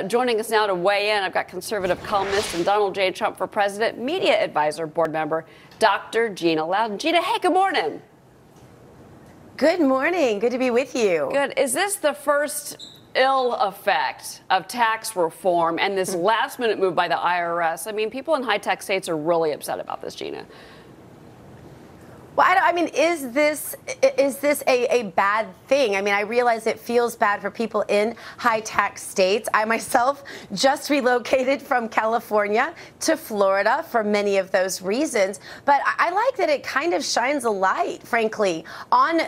Joining us now to weigh in, I've got conservative columnist and Donald J. Trump for President Media Advisor Board Member Dr.Gina Loudon. Gina, hey, good morning. Good morning. Good to be with you. Good. Is this the first ill effect of tax reform and this last-minute move by the IRS? I mean, people in high-tax states are really upset about this, Gina. Well, I mean, is this a bad thing? I mean, I realize it feels bad for people in high-tax states. I myself just relocated from California to Florida for many of those reasons. But I like that it kind of shines a light, frankly, on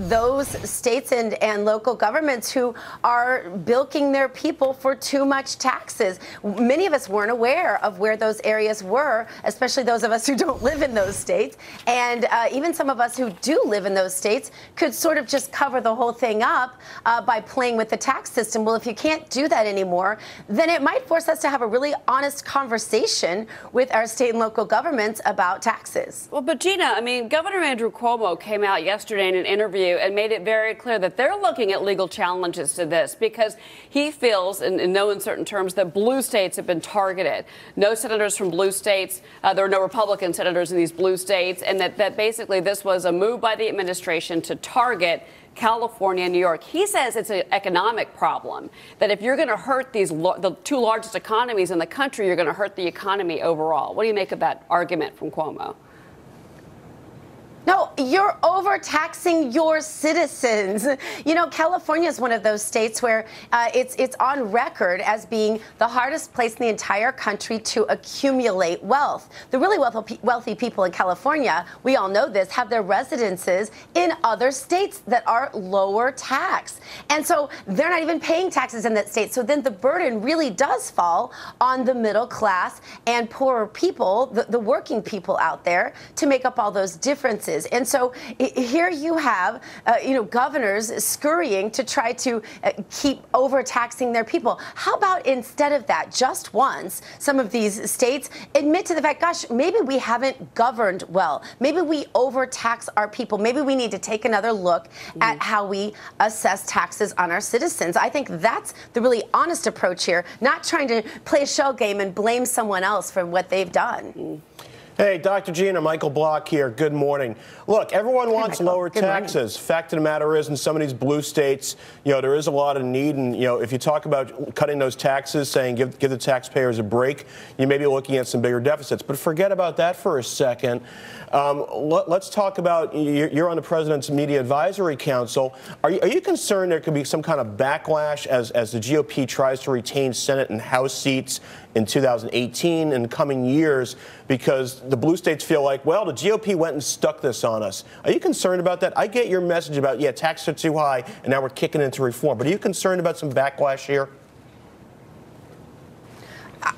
those states and local governments who are bilking their people for too much taxes. Many of us weren't aware of where those areas were, especially those of us who don't live in those states. And even some of us who do live in those states could sort of just cover the whole thing up by playing with the tax system. Well, if you can't do that anymore, then it might force us to have a really honest conversation with our state and local governments about taxes. Well, but Gina, I mean, Governor Andrew Cuomo came out yesterday in an interview and made it very clear that they're looking at legal challenges to this because he feels, in no uncertain terms, that blue states have been targeted. No senators from blue states, there are no Republican senators in these blue states, and that basically this was a move by the administration to target California and New York. He says it's an economic problem, that if you're going to hurt the two largest economies in the country, you're going to hurt the economy overall. What do you make of that argument from Cuomo? No, you're overtaxing your citizens. You know, California is one of those states where it's on record as being the hardest place in the entire country to accumulate wealth. The really wealthy people in California, we all know this, have their residences in other states that are lower tax. And so they're not even paying taxes in that state. So then the burden really does fall on the middle class and poorer people, the working people out there, to make up all those differences. And so here you have, governors scurrying to try to keep overtaxing their people. How about instead of that, just once, some of these states admit to the fact, gosh, maybe we haven't governed well. Maybe we overtax our people. Maybe we need to take another look at how we assess taxes on our citizens. I think that's the really honest approach here, not trying to play a shell game and blame someone else for what they've done. Hey, Dr. Gina, Michael Block here. Good morning. Look, everyone wants lower taxes. Fact of the matter is, in some of these blue states, there is a lot of need. And, if you talk about cutting those taxes, saying give the taxpayers a break, you may be looking at some bigger deficits. But forget about that for a second. Let's talk about, you're on the President's Media Advisory Council. Are you concerned there could be some kind of backlash as the GOP tries to retain Senate and House seats in 2018 and coming years, because the blue states feel like, well, the GOP went and stuck this on us? Are you concerned about that? I get your message about, taxes are too high and now we're kicking into reform. But are you concerned about some backlash here?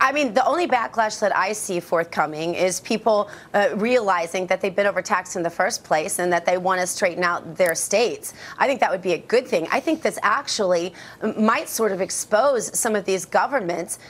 I mean, the only backlash that I see forthcoming is people realizing that they've been overtaxed in the first place and that they want to straighten out their states. I think that would be a good thing. I think this actually might sort of expose some of these governments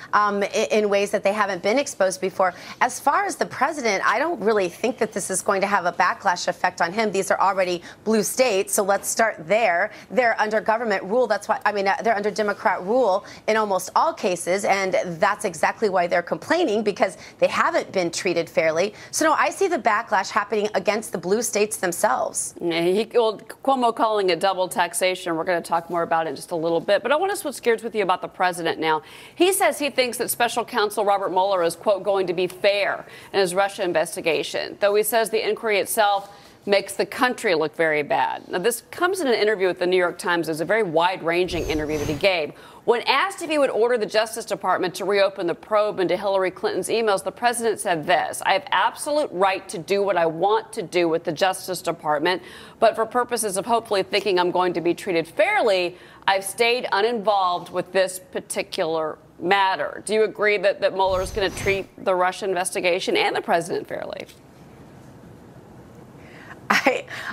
in ways that they haven't been exposed before. As far as the president, I don't really think that this is going to have a backlash effect on him. These are already blue states, so let's start there. They're under government rule. That's why, they're under Democrat rule in almost all cases, and that's exactly why they're complaining, because they haven't been treated fairly. So no, I see the backlash happening against the blue states themselves. Cuomo calling it double taxation. We're going to talk more about it in just a little bit. But I want to switch gears with you about the president now. He says he thinks that special counsel Robert Mueller is, quote, going to be fair in his Russia investigation, though he says the inquiry itself makes the country look very bad. Now, this comes in an interview with the New York Times. It was a very wide-ranging interview that he gave. When asked if he would order the Justice Department to reopen the probe into Hillary Clinton's emails, the president said this: I have absolute right to do what I want to do with the Justice Department, but for purposes of hopefully thinking I'm going to be treated fairly, I've stayed uninvolved with this particular matter. Do you agree that Mueller is going to treat the Russia investigation and the president fairly?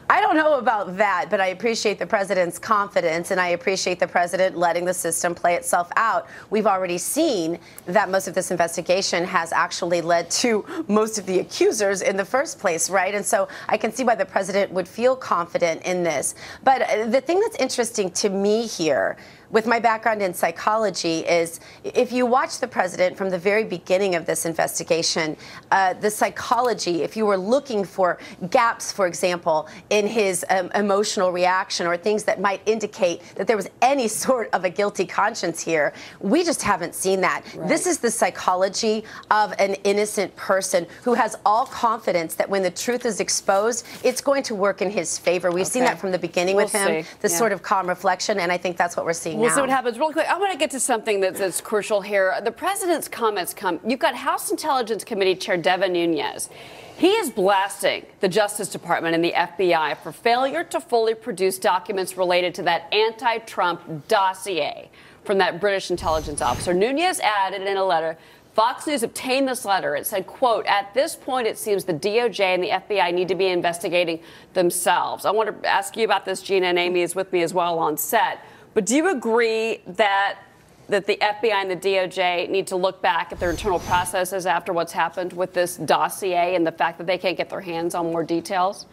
I don't know about that, but I appreciate the president's confidence, and I appreciate the president letting the system play itself out. We've already seen that most of this investigation has actually led to most of the accusers in the first place, right? And so I can see why the president would feel confident in this. But the thing that's interesting to me here, with my background in psychology, is if you watch the president from the very beginning of this investigation, the psychology, if you were looking for gaps, for example, in his emotional reaction or things that might indicate that there was any sort of a guilty conscience here, we just haven't seen that. Right. This is the psychology of an innocent person who has all confidence that when the truth is exposed, it's going to work in his favor. We've seen that from the beginning with him, this sort of calm reflection, and I think that's what we're seeing. We'll see what happens. Real quick, I want to get to something that's crucial here. The president's comments come. You've got House Intelligence Committee Chair Devin Nunes. He is blasting the Justice Department and the FBI for failure to fully produce documents related to that anti-Trump dossier from that British intelligence officer. Nunes added in a letter, Fox News obtained this letter. It said, quote, at this point, it seems the DOJ and the FBI need to be investigating themselves. I want to ask you about this. Gina and Amy is with me as well on set. But do you agree that the FBI and the DOJ need to look back at their internal processes after what's happened with this dossier and the fact that they can't get their hands on more details?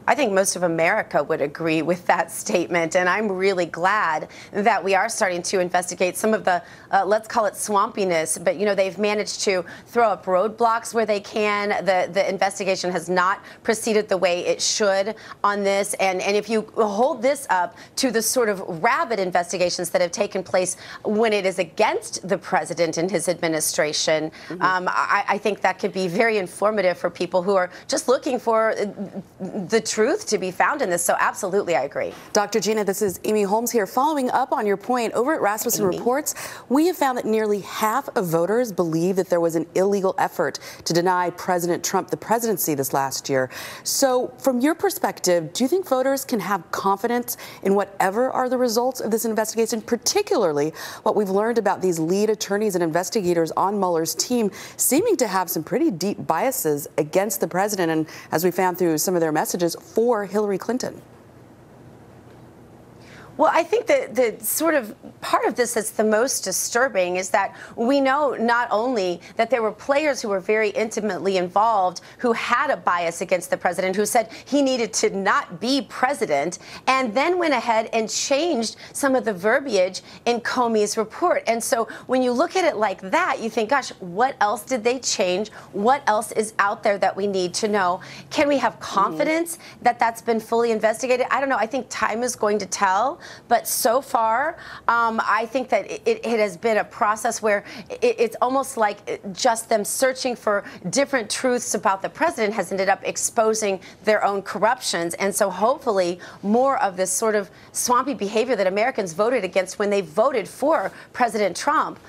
I think most of America would agree with that statement, and I'm really glad that we are starting to investigate some of the, let's call it swampiness, but, you know, they've managed to throw up roadblocks where they can. The investigation has not proceeded the way it should on this, and if you hold this up to the sort of rabid investigations that have taken place when it is against the president and his administration, I think that could be very informative for people who are just looking for the truth to be found in this. So absolutely, I agree. Dr. Gina, this is Amy Holmes here. Following up on your point, over at Rasmussen Reports, we have found that nearly half of voters believe that there was an illegal effort to deny President Trump the presidency this last year. So from your perspective, do you think voters can have confidence in whatever are the results of this investigation, particularly what we've learned about these lead attorneys and investigators on Mueller's team seeming to have some pretty deep biases against the president and, as we found through some of their messages, for Hillary Clinton? Well, I think that the sort of part of this that's the most disturbing is that we know not only that there were players who were very intimately involved who had a bias against the president, who said he needed to not be president, and then went ahead and changed some of the verbiage in Comey's report. And so when you look at it like that, you think, gosh, what else did they change? What else is out there that we need to know? Can we have confidence that that's been fully investigated? I don't know. I think time is going to tell. But so far, I think that it has been a process where it's almost like just them searching for different truths about the president has ended up exposing their own corruptions. And so hopefully more of this sort of swampy behavior that Americans voted against when they voted for President Trump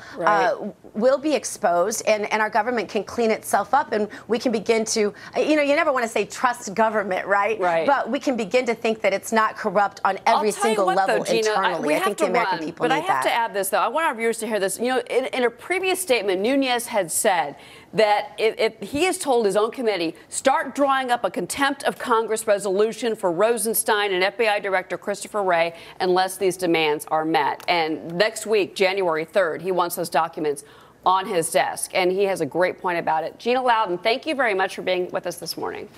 will be exposed, and our government can clean itself up, and we can begin to, you know, you never want to say trust government, right? But we can begin to think that it's not corrupt on every single level. Gina, internally. I think the American people need that. But I have to add this, though. I want our viewers to hear this. You know, in a previous statement, Nunes had said that if he has told his own committee, start drawing up a contempt of Congress resolution for Rosenstein and FBI Director Christopher Wray unless these demands are met. And next week, January 3rd, he wants those documents on his desk. And he has a great point about it. Gina Loudon, thank you very much for being with us this morning.